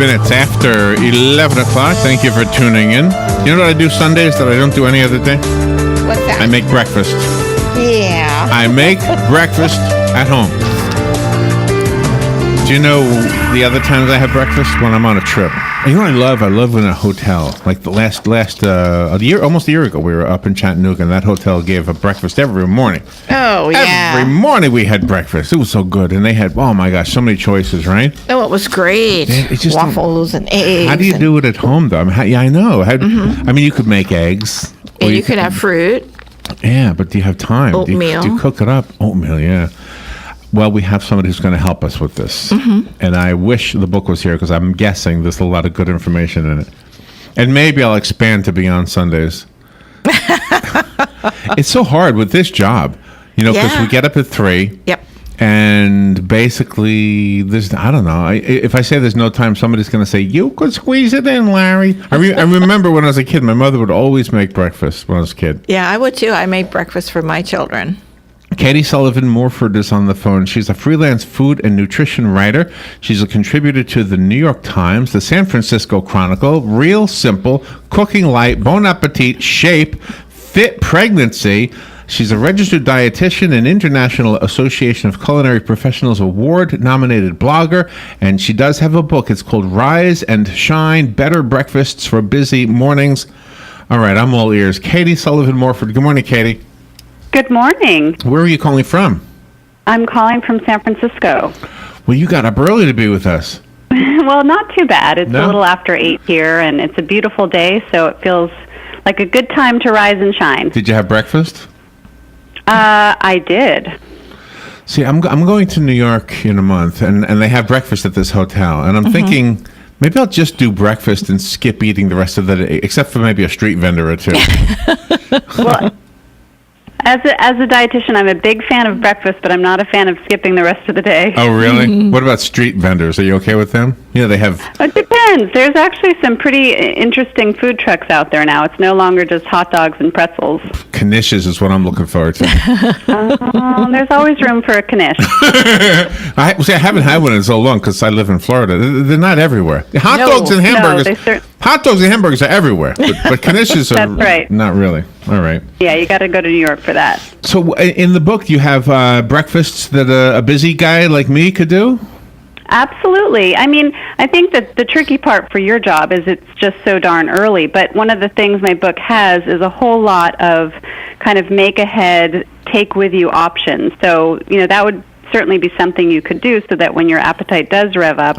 minutes after 11 o'clock. Thank you for tuning in. You know what I do Sundays that I don't do any other day? What's that? I make breakfast. Yeah. I make breakfast at home. Do you know the other times I have breakfast? When I'm on a trip. You know what I love? I love in a hotel. Like the last almost a year ago, we were up in Chattanooga, and that hotel gave a breakfast every morning. Oh, yeah. Every morning we had breakfast. It was so good. And they had, oh my gosh, so many choices, right? Oh, it was great. Waffles and eggs. How do you do it at home, though? I know. I mean, you could make eggs. And you could have fruit. Yeah, but do you have time? Oatmeal. Do you cook it up? Oatmeal, yeah. Well, we have somebody who's going to help us with this. And I wish the book was here because I'm guessing there's a lot of good information in it. And maybe I'll expand to Beyond Sundays. It's so hard with this job, because we get up at 3. Yep. And basically, I don't know. If I say there's no time, somebody's going to say, you could squeeze it in, Larry. I remember when I was a kid, my mother would always make breakfast when I was a kid. Yeah, I would too. I make breakfast for my children. Katie Sullivan Morford is on the phone. She's a freelance food and nutrition writer. She's a contributor to the New York Times, the San Francisco Chronicle, Real Simple, Cooking Light, Bon Appetit, Shape, Fit Pregnancy. She's a registered dietitian and International Association of Culinary Professionals Award-nominated blogger, and she does have a book. It's called Rise and Shine, Better Breakfasts for Busy Mornings. All right, I'm all ears. Katie Sullivan Morford. Good morning, Katie. Good morning. Where are you calling from? I'm calling from San Francisco. Well, you got up early to be with us. Well, not too bad. It's No? a little after 8 here, and it's a beautiful day, so it feels like a good time to rise and shine. Did you have breakfast? I did. See, I'm going to New York in a month, and they have breakfast at this hotel, and I'm thinking maybe I'll just do breakfast and skip eating the rest of the day, except for maybe a street vendor or two. Well, as a dietitian, I'm a big fan of breakfast, but I'm not a fan of skipping the rest of the day. Oh, really? What about street vendors? Are you okay with them? Yeah, they have... It depends. There's actually some pretty interesting food trucks out there now. It's no longer just hot dogs and pretzels. Knishes is what I'm looking forward to. There's always room for a knish. I haven't had one in so long because I live in Florida. They're not everywhere. Hot dogs and hamburgers. Hot dogs and hamburgers are everywhere, but knishes are right. Not really. All right. Yeah, you got to go to New York for that. So in the book, you have breakfasts that a busy guy like me could do? Absolutely. I mean, I think that the tricky part for your job is it's just so darn early. But one of the things my book has is a whole lot of kind of make ahead, take with you options. So, that would certainly be something you could do so that when your appetite does rev up,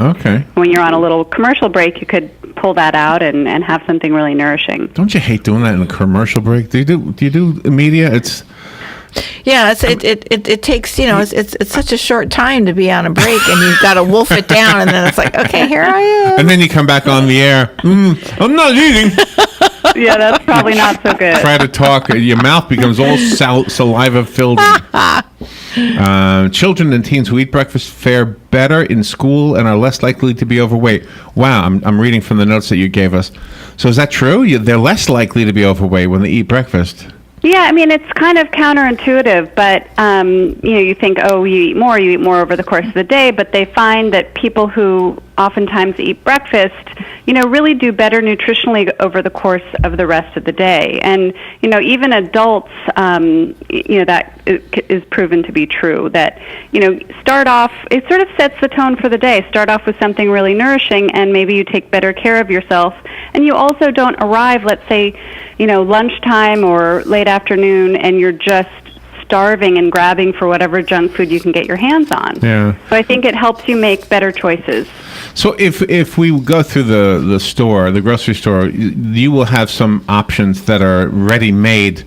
when you're on a little commercial break, you could pull that out and have something really nourishing. Don't you hate doing that in a commercial break? Do you do media? Yeah, it takes, it's such a short time to be on a break, and you've got to wolf it down, and then it's like, okay, here I am. And then you come back on the air. I'm not eating. Yeah, that's probably not so good. Try to talk. Your mouth becomes all saliva-filled. Children and teens who eat breakfast fare better in school and are less likely to be overweight. Wow, I'm reading from the notes that you gave us. So is that true? They're less likely to be overweight when they eat breakfast. Yeah, I mean, it's kind of counterintuitive, but, you think, you eat more over the course of the day, but they find that people who oftentimes eat breakfast, really do better nutritionally over the course of the rest of the day. And, even adults, that is proven to be true, that, start off, it sort of sets the tone for the day. Start off with something really nourishing, and maybe you take better care of yourself. And you also don't arrive, let's say, lunchtime or late afternoon, and you're just starving and grabbing for whatever junk food you can get your hands on. Yeah. So I think it helps you make better choices. So if we go through the store, the grocery store, you will have some options that are ready-made,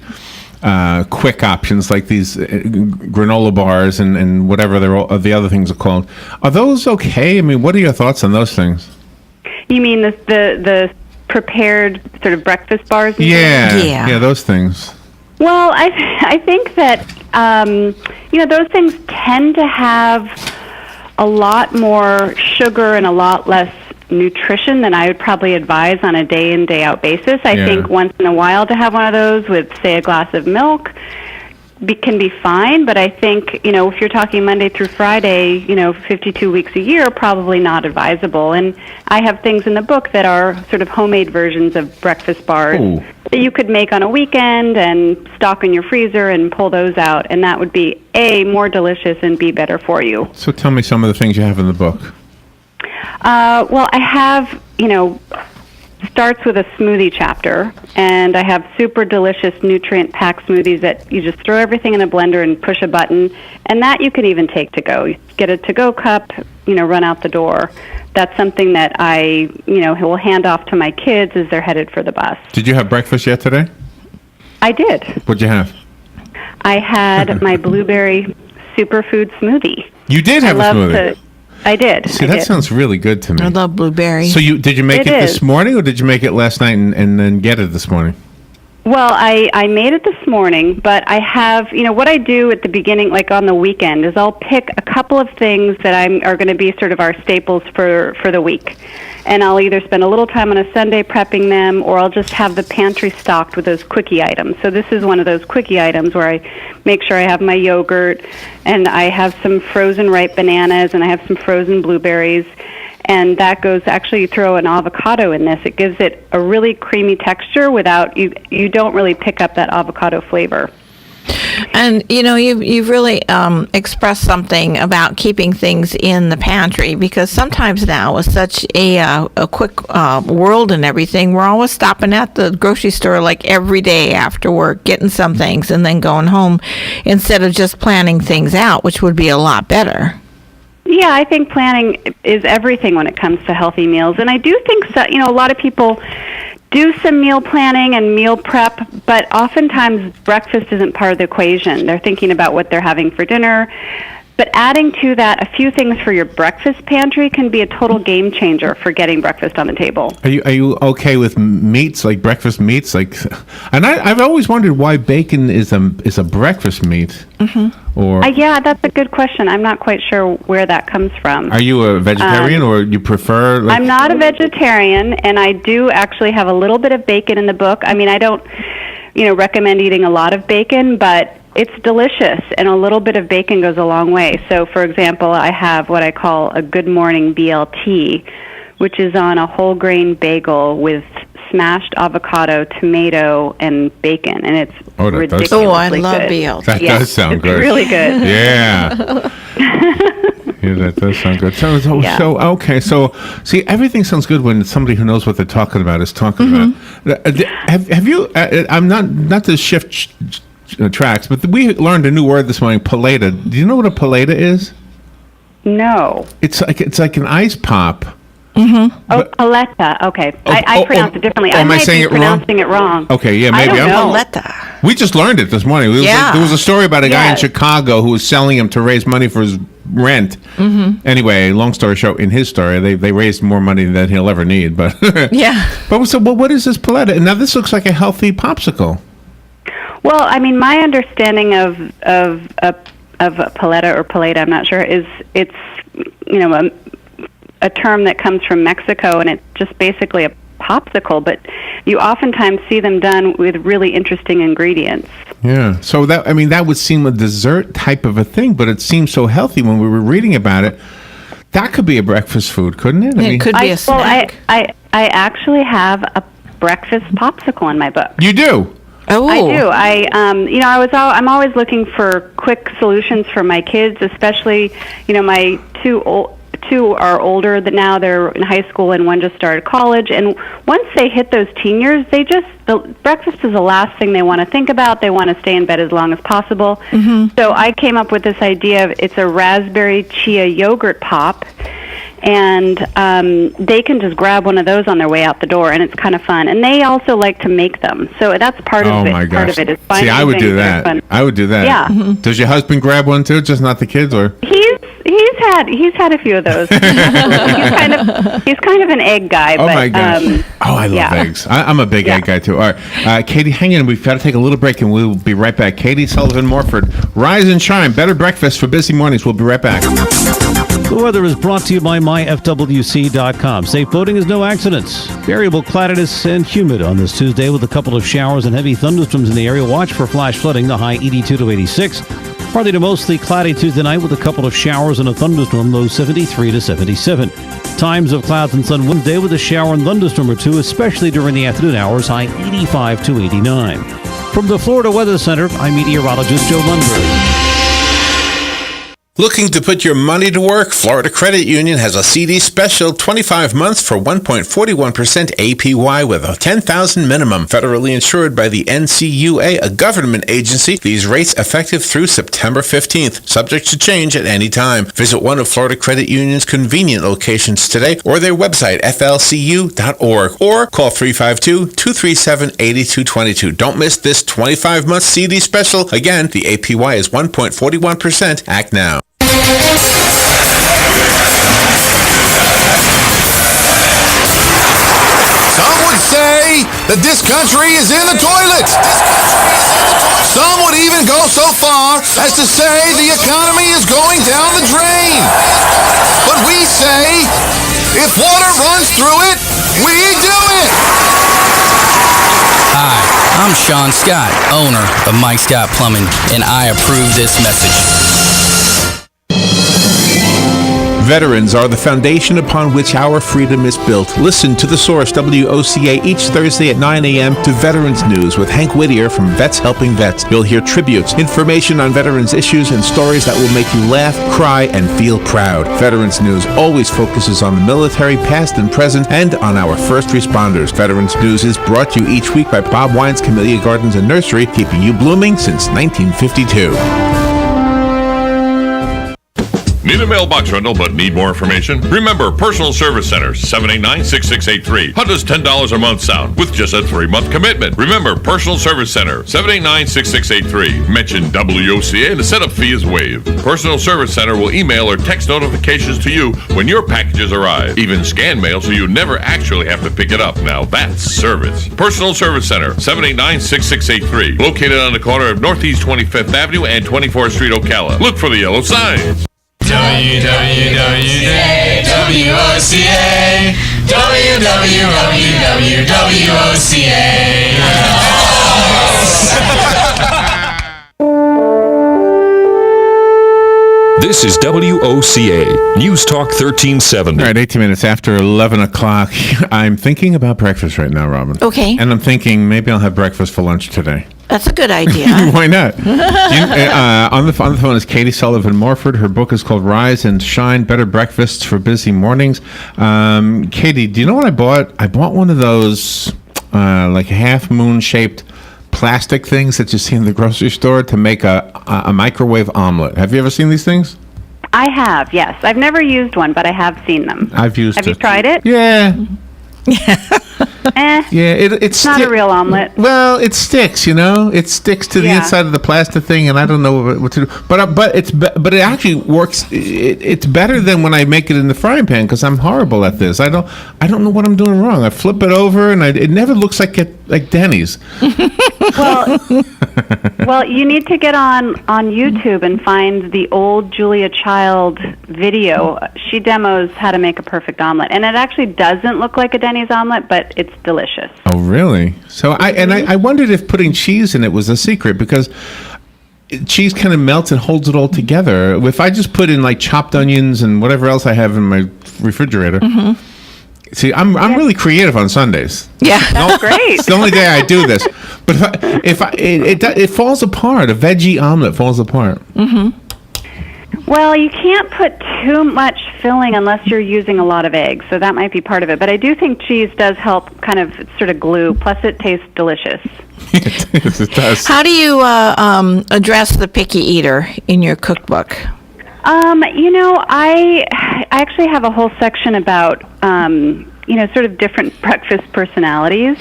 quick options like these granola bars and whatever the other things are called. Are those okay? I mean, what are your thoughts on those things? You mean the prepared sort of breakfast bars? Yeah, those things. Well, I think that those things tend to have a lot more sugar and a lot less nutrition than I would probably advise on a day in, day out basis. I think once in a while to have one of those with, say, a glass of milk can be fine, but I think, if you're talking Monday through Friday, 52 weeks a year, probably not advisable. And I have things in the book that are sort of homemade versions of breakfast bars that you could make on a weekend and stock in your freezer and pull those out, and that would be A, more delicious, and B, better for you. So tell me some of the things you have in the book. Well, I have, starts with a smoothie chapter, and I have super delicious nutrient-packed smoothies that you just throw everything in a blender and push a button, and that you can even take to go. You get a to-go cup, run out the door. That's something that I, will hand off to my kids as they're headed for the bus. Did you have breakfast yet today? I did. What'd you have? I had my blueberry superfood smoothie. You did have a smoothie? I did. See, that sounds really good to me. I love blueberry. So did you make it this morning, or did you make it last night and then get it this morning? Well, I made it this morning, but I have, what I do at the beginning, like on the weekend, is I'll pick a couple of things that are going to be sort of our staples for the week. And I'll either spend a little time on a Sunday prepping them, or I'll just have the pantry stocked with those quickie items. So this is one of those quickie items where I make sure I have my yogurt, and I have some frozen ripe bananas, and I have some frozen blueberries. And that goes, actually, you throw an avocado in this. It gives it a really creamy texture without, you don't really pick up that avocado flavor. And, you've really expressed something about keeping things in the pantry, because sometimes now with such a quick world and everything, we're always stopping at the grocery store like every day after work, getting some things and then going home instead of just planning things out, which would be a lot better. Yeah, I think planning is everything when it comes to healthy meals. And I do think so, a lot of people do some meal planning and meal prep, but oftentimes breakfast isn't part of the equation. They're thinking about what they're having for dinner. But adding to that a few things for your breakfast pantry can be a total game changer for getting breakfast on the table. Are you okay with meats, like breakfast meats? And I've always wondered why bacon is a breakfast meat. Mm-hmm. Or yeah, that's a good question. I'm not quite sure where that comes from. Are you a vegetarian, or you prefer? I'm not a vegetarian, and I do actually have a little bit of bacon in the book. I mean, I don't, recommend eating a lot of bacon, but it's delicious, and a little bit of bacon goes a long way. So, for example, I have what I call a Good Morning BLT, which is on a whole grain bagel with smashed avocado, tomato, and bacon, and it's ridiculously good. Oh, I love BLT. That does sound good. It's really good. Yeah. Yeah, that does sound good. So okay. So, see, everything sounds good when somebody who knows what they're talking about is talking about. Have you? I'm not to shift tracks, but we learned a new word this morning, paleta. Do you know what a paleta is? No. It's like an ice pop. Mm-hmm. Paleta. Okay. I pronounce it differently. I might be pronouncing it wrong. Okay, yeah, maybe. I don't know. Paleta. We just learned it this morning. There was a story about a guy in Chicago who was selling him to raise money for his rent. Mm-hmm. Anyway, long story short, in his story, they raised more money than he'll ever need. But yeah. But so, what is this paleta? And now this looks like a healthy popsicle. Well, I mean, my understanding of a paleta or paleta, I'm not sure, is it's a term that comes from Mexico, and it's just basically a popsicle, but you oftentimes see them done with really interesting ingredients. Yeah, so that would seem a dessert type of a thing, but it seems so healthy when we were reading about it. That could be a breakfast food, couldn't it? It could be a snack. Well, I actually have a breakfast popsicle in my book. You do? Oh, I do. I'm always looking for quick solutions for my kids, especially, my two are older now. They're in high school, and one just started college. And once they hit those teen years, breakfast is the last thing they want to think about. They want to stay in bed as long as possible. Mm-hmm. So I came up with this idea of it's a raspberry chia yogurt pop. And they can just grab one of those on their way out the door, and it's kind of fun. And they also like to make them, so that's part of it. My gosh. Part of it is finding. See, I would do that. I would do that. Yeah. Mm-hmm. Does your husband grab one too? Just not the kids, or? He's had a few of those. he's kind of an egg guy. Oh my gosh! I love eggs. I'm a big egg guy too. All right, Katie, hang in. We've got to take a little break, and we'll be right back. Katie Sullivan, Morford, rise and shine. Better breakfast for busy mornings. We'll be right back. The weather is brought to you by myfwc.com. Safe boating is no accidents. Variable cloudiness and humid on this Tuesday with a couple of showers and heavy thunderstorms in the area. Watch for flash flooding, the high 82 to 86. Partly to mostly cloudy Tuesday night with a couple of showers and a thunderstorm, low 73 to 77. Times of clouds and sun Wednesday with a shower and thunderstorm or two, especially during the afternoon hours, high 85 to 89. From the Florida Weather Center, I'm meteorologist Joe Lundberg. Looking to put your money to work? Florida Credit Union has a CD special, 25 months for 1.41% APY with a $10,000 minimum. Federally insured by the NCUA, a government agency. These rates effective through September 15th, subject to change at any time. Visit one of Florida Credit Union's convenient locations today or their website, flcu.org, or call 352-237-8222. Don't miss this 25-month CD special. Again, the APY is 1.41%. Act now. Some would say that this country is in the toilet. Some would even go so far as to say the economy is going down the drain. But we say, if water runs through it, we do it. Hi, I'm Sean Scott, owner of Mike Scott Plumbing, and I approve this message. Veterans are the foundation upon which our freedom is built. Listen to The Source, WOCA, each Thursday at 9 a.m. to Veterans News with Hank Whittier from Vets Helping Vets. You'll hear tributes, information on veterans issues, and stories that will make you laugh, cry, and feel proud. Veterans News always focuses on the military, past and present, and on our first responders. Veterans News is brought to you each week by Bob Wine's Camellia Gardens and Nursery, keeping you blooming since 1952. Need a mailbox rental but need more information? Remember Personal Service Center, 789-6683. How does $10 a month sound with just a 3-month commitment? Remember Personal Service Center, 789-6683. Mention WOCA and the setup fee is waived. Personal Service Center will email or text notifications to you when your packages arrive. Even scan mail so you never actually have to pick it up. Now that's service. Personal Service Center, 789-6683. Located on the corner of Northeast 25th Avenue and 24th Street, Ocala. Look for the yellow signs. WWWWOCA This is WOCA, News Talk 1370. All right, 18 minutes after 11 o'clock. I'm thinking about breakfast right now, Robin. Okay. And I'm thinking maybe I'll have breakfast for lunch today. That's a good idea. Why not? On the phone is Katie Sullivan Morford. Her book is called Rise and Shine, Better Breakfasts for Busy Mornings. Katie, do you know what I bought? I bought one of those like half-moon-shaped plastic things that you see in the grocery store to make a microwave omelet. Have you ever seen these things? I have, yes. I've never used one, but I have seen them. I've used it. Have you tried it? Yeah. Yeah, it's not a real omelet. Well, it sticks, you know. It sticks to the inside of the plastic thing, and I don't know what to do. But it actually works. It's better than when I make it in the frying pan because I'm horrible at this. I don't know what I'm doing wrong. I flip it over, and it never looks like Denny's. Well, you need to get on YouTube and find the old Julia Child video. She demos how to make a perfect omelet, and it actually doesn't look like a Denny's omelet, but it's delicious. Oh, really? So I wondered if putting cheese in it was a secret because cheese kind of melts and holds it all together. If I just put in like chopped onions and whatever else I have in my refrigerator. Mm-hmm. See, I'm really creative on Sundays. Yeah, that's great. It's the only day I do this. But it falls apart. A veggie omelet falls apart. Mm-hmm. Well, you can't put too much filling unless you're using a lot of eggs, so that might be part of it. But I do think cheese does help kind of sort of glue, plus it tastes delicious. It does. How do you address the picky eater in your cookbook? I actually have a whole section about, sort of different breakfast personalities,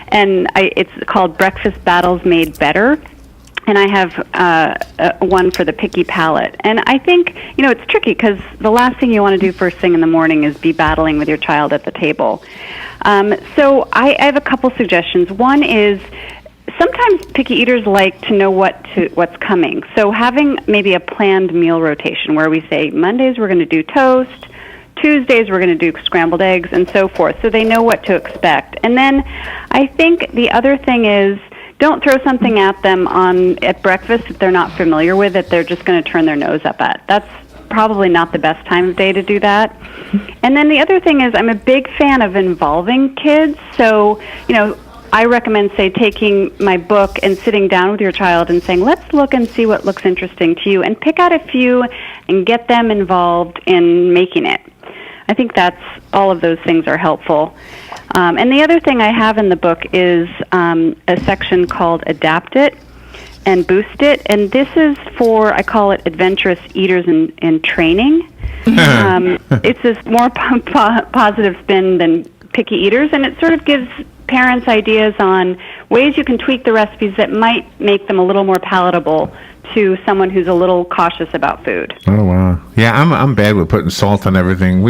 and it's called Breakfast Battles Made Better. And I have one for the picky palate. And I think, it's tricky because the last thing you want to do first thing in the morning is be battling with your child at the table. So I have a couple suggestions. One is sometimes picky eaters like to know what's coming. So having maybe a planned meal rotation where we say Mondays we're going to do toast, Tuesdays we're going to do scrambled eggs, and so forth, so they know what to expect. And then I think the other thing is, don't throw something at them at breakfast if they're not familiar with it. They're just going to turn their nose up at. That's probably not the best time of day to do that. And then the other thing is, I'm a big fan of involving kids. So, I recommend, say, taking my book and sitting down with your child and saying, let's look and see what looks interesting to you, and pick out a few and get them involved in making it. I think all of those things are helpful. And the other thing I have in the book is a section called Adapt It and Boost It. And this is for, I call it adventurous eaters in training. It's this more positive spin than picky eaters, and it sort of gives parents ideas on ways you can tweak the recipes that might make them a little more palatable to someone who's a little cautious about food. Oh wow! Yeah, I'm bad with putting salt on everything.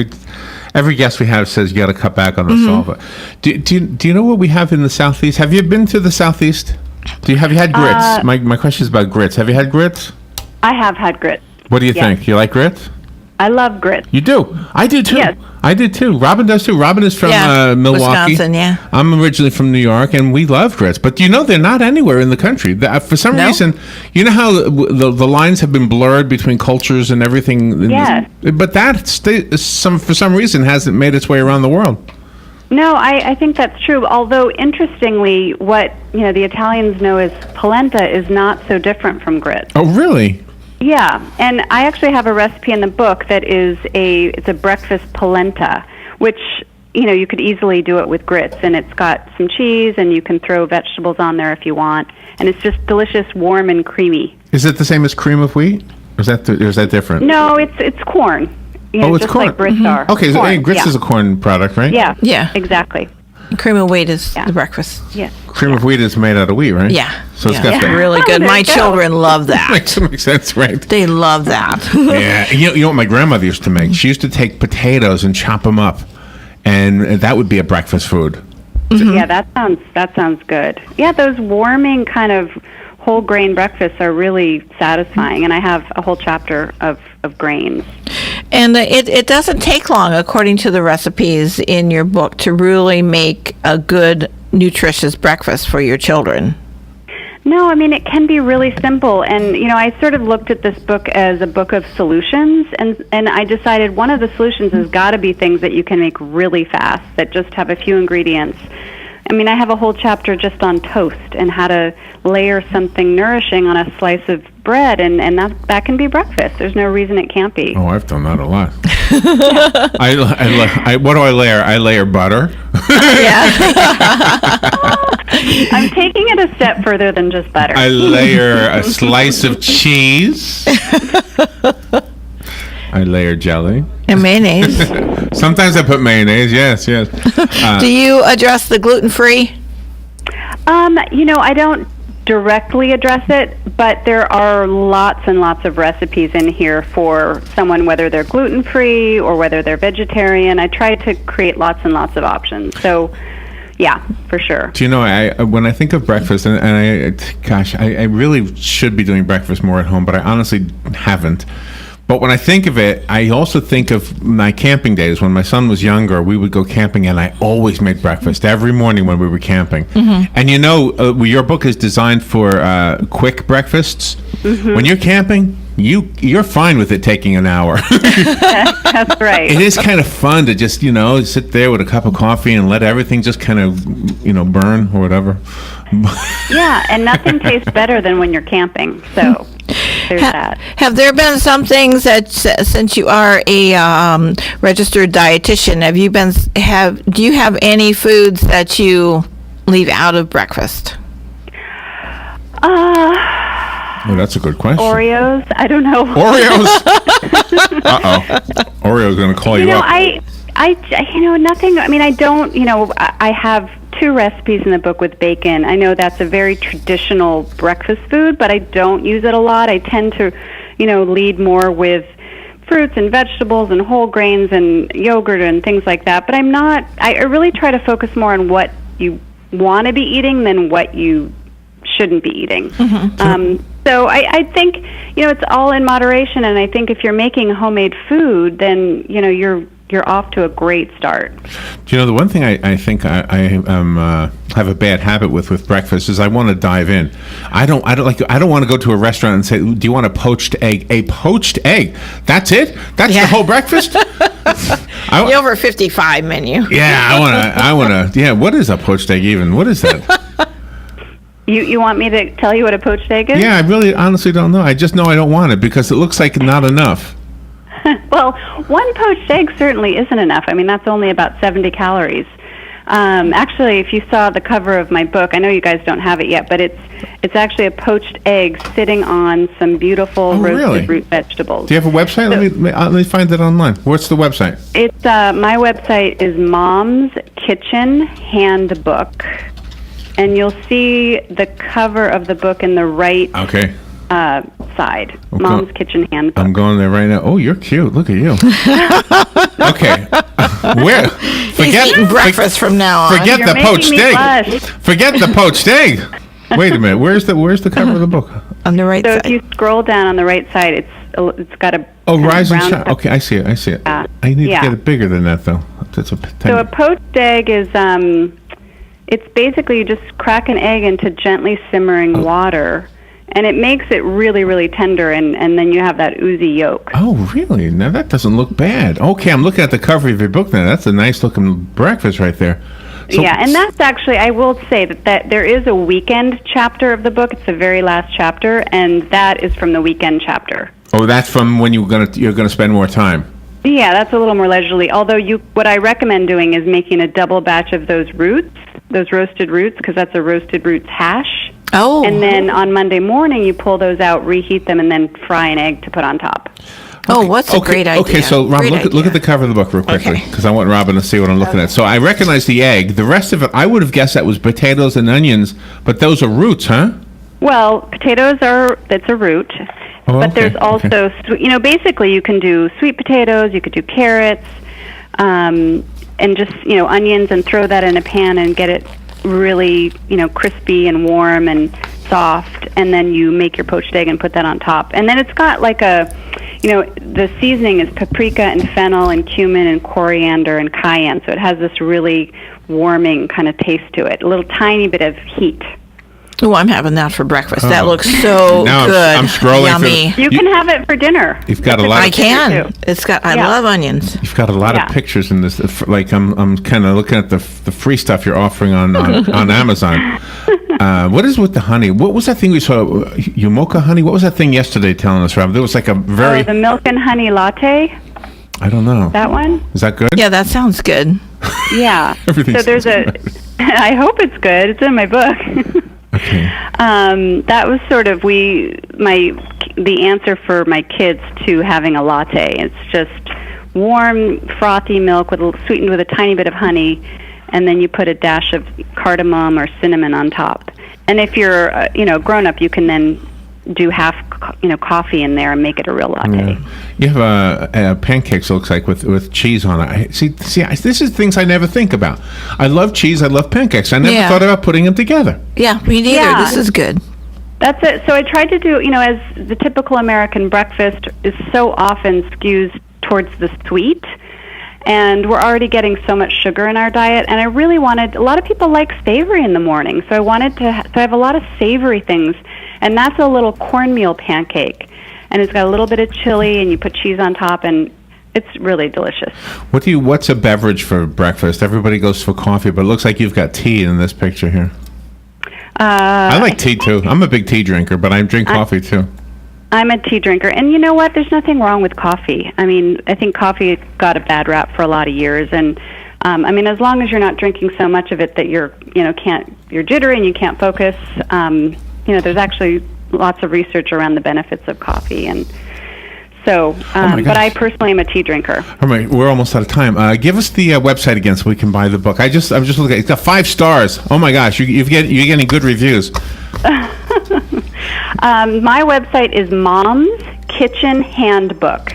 Every guest we have says you got to cut back on the salt. But do you know what we have in the Southeast? Have you been to the Southeast? Have you had grits? My question is about grits. Have you had grits? I have had grits. What do you think? You like grits? I love grits. You do? I do too. Yes. I did too. Robin does too. Robin is from Milwaukee. Wisconsin, yeah. I'm originally from New York, and we love grits. But they're not anywhere in the country. For some reason, you know how the lines have been blurred between cultures and everything? Yes. But that, for some reason, hasn't made its way around the world. No, I think that's true. Although, interestingly, what the Italians know as polenta is not so different from grits. Oh, really? Yeah, and I actually have a recipe in the book that it's a breakfast polenta, which you could easily do it with grits, and it's got some cheese, and you can throw vegetables on there if you want, and it's just delicious, warm and creamy. Is it the same as cream of wheat? Or is that different? No, it's corn. It's just corn. like grits are. Okay, corn, so grits is a corn product, right? Yeah, exactly. Cream of wheat is the breakfast. Yes. Cream of wheat is made out of wheat, right? Yeah. So it's got really good. My children love that. Makes sense, right? They love that. Yeah. You know what my grandmother used to make? She used to take potatoes and chop them up, and that would be a breakfast food. Mm-hmm. Yeah, that sounds good. Yeah, those warming kind of whole grain breakfasts are really satisfying, and I have a whole chapter of grains. And it doesn't take long, according to the recipes in your book, to really make a good, nutritious breakfast for your children. No, I mean, it can be really simple. And, I sort of looked at this book as a book of solutions, and I decided one of the solutions has got to be things that you can make really fast, that just have a few ingredients. I mean, I have a whole chapter just on toast and how to layer something nourishing on a slice of bread, and that can be breakfast. There's no reason it can't be. Oh, I've done that a lot. What do I layer? I layer butter. I'm taking it a step further than just butter. I layer a slice of cheese. I layer jelly. And mayonnaise. Sometimes I put mayonnaise, yes. Do you address the gluten-free? I don't directly address it, but there are lots and lots of recipes in here for someone, whether they're gluten-free or whether they're vegetarian. I try to create lots and lots of options. So, yeah, for sure. Do you know, when I think of breakfast, and I really should be doing breakfast more at home, but I honestly haven't. But when I think of it, I also think of my camping days. When my son was younger, we would go camping, and I always made breakfast every morning when we were camping. Mm-hmm. And your book is designed for quick breakfasts. Mm-hmm. When you're camping, you're fine with it taking an hour. That's right. It is kind of fun to just, sit there with a cup of coffee and let everything just kind of, burn or whatever. Yeah, and nothing tastes better than when you're camping, so... Have there been some things that, since you are a registered dietitian, do you have any foods that you leave out of breakfast? Oh, that's a good question. Oreos? I don't know. Oreos? Oreo's going to call you up. Nothing. I mean, I don't. I have 2 recipes in the book with bacon. I know that's a very traditional breakfast food, but I don't use it a lot. I tend to, lead more with fruits and vegetables and whole grains and yogurt and things like that. But I really try to focus more on what you want to be eating than what you shouldn't be eating. So I think, it's all in moderation, and I think if you're making homemade food, then, you're off to a great start. Do you know the one thing I think I have a bad habit with breakfast is I want to dive in. I don't want to go to a restaurant and say, "Do you want a poached egg?" A poached egg. That's it. That's the whole breakfast. The over 55 menu. Yeah, I want to. Yeah, what is a poached egg even? What is that? You want me to tell you what a poached egg is? Yeah, I really honestly don't know. I just know I don't want it because it looks like not enough. Well, one poached egg certainly isn't enough. I mean, that's only about 70 calories. Actually, if you saw the cover of my book, I know you guys don't have it yet, but it's actually a poached egg sitting on some beautiful roasted root vegetables. Do you have a website? Let me find it online. What's the website? It's my website is Mom's Kitchen Handbook, and you'll see the cover of the book in the right side. Mom's Kitchen Handbook. I'm going there right now. Oh, you're cute. Look at you. Okay. Where? He's eating breakfast from now on. Forget the poached egg. Forget the poached egg. Wait a minute. Where's the cover of the book? On the right side. So if you scroll down on the right side, it's got a rise and shine. Okay, I see it. I need to get it bigger than that though. So a poached egg is it's basically you just crack an egg into gently simmering water. And it makes it really, really tender, and then you have that oozy yolk. Oh, really? Now, that doesn't look bad. Okay, I'm looking at the cover of your book now. That's a nice-looking breakfast right there. So, yeah, and that's actually, I will say that there is a weekend chapter of the book. It's the very last chapter, and that is from the weekend chapter. Oh, that's from when you're gonna spend more time. Yeah, that's a little more leisurely. Although what I recommend doing is making a double batch of those roasted roots, because that's a roasted roots hash. Oh. And then on Monday morning, you pull those out, reheat them, and then fry an egg to put on top. Oh, what's a great idea. Okay, so Rob, look at the cover of the book real quickly, because I want Robin to see what I'm looking at. So I recognize the egg. The rest of it, I would have guessed that was potatoes and onions, but those are roots, huh? Well, that's a root. Oh, but there's also, basically you can do sweet potatoes, you could do carrots, and just, onions, and throw that in a pan and get it really, crispy and warm and soft, and then you make your poached egg and put that on top. And then it's got like the seasoning is paprika and fennel and cumin and coriander and cayenne, so it has this really warming kind of taste to it, a little tiny bit of heat. Oh, I'm having that for breakfast. That looks so now good. I'm scrolling. Yummy. You can have it for dinner. You've got a lot. I can. It's got. I love onions. You've got a lot of pictures in this. Like I'm kind of looking at the free stuff you're offering on Amazon. What is with the honey? What was that thing we saw? Yumoka honey. What was that thing yesterday telling us, Rob? There was like a very the milk and honey latte. I don't know. That one? Is that good? Yeah, that sounds good. Yeah. So there's I hope it's good. It's in my book. Okay. That was sort of the answer for my kids to having a latte. It's just warm, frothy milk sweetened with a tiny bit of honey, and then you put a dash of cardamom or cinnamon on top. And if you're grown up, you can then do half coffee in there and make it a real latte. Yeah. You have pancakes, it looks like, with cheese on it. See, this is things I never think about. I love cheese. I love pancakes. I never thought about putting them together. Yeah, me neither. Yeah. This is good. That's it. So I tried to do, as the typical American breakfast is so often skews towards the sweet, and we're already getting so much sugar in our diet, and I really a lot of people like savory in the morning, so I wanted so I have a lot of savory things, and that's a little cornmeal pancake, and it's got a little bit of chili, and you put cheese on top, and it's really delicious. What's a beverage for breakfast? Everybody goes for coffee, but it looks like you've got tea in this picture here. I like tea too. I'm a big tea drinker, but I drink coffee too. I'm a tea drinker, and you know what? There's nothing wrong with coffee. I mean, I think coffee got a bad rap for a lot of years, and as long as you're not drinking so much of it that you're jittery and you can't focus. There's actually lots of research around the benefits of coffee, and so. But I personally am a tea drinker. All right, we're almost out of time. Give us the website again so we can buy the book. I'm just looking at it. It's got 5 stars. Oh my gosh, you're getting good reviews. My website is Mom's Kitchen Handbook,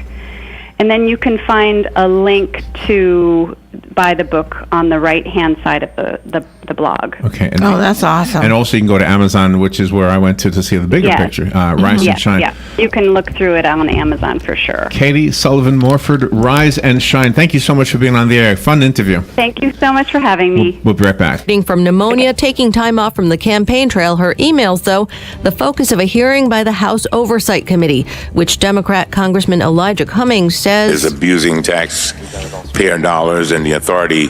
and then you can find a link to buy the book on the right-hand side of the blog. Okay. And that's awesome. And also you can go to Amazon, which is where I went to see the bigger picture, Rise and Shine. Yeah, you can look through it on Amazon for sure. Katie Sullivan, Morford, Rise and Shine. Thank you so much for being on the air. Fun interview. Thank you so much for having me. We'll be right back. From pneumonia, taking time off from the campaign trail, her emails, though, the focus of a hearing by the House Oversight Committee, which Democrat Congressman Elijah Cummings says is abusing taxpayer dollars and the authority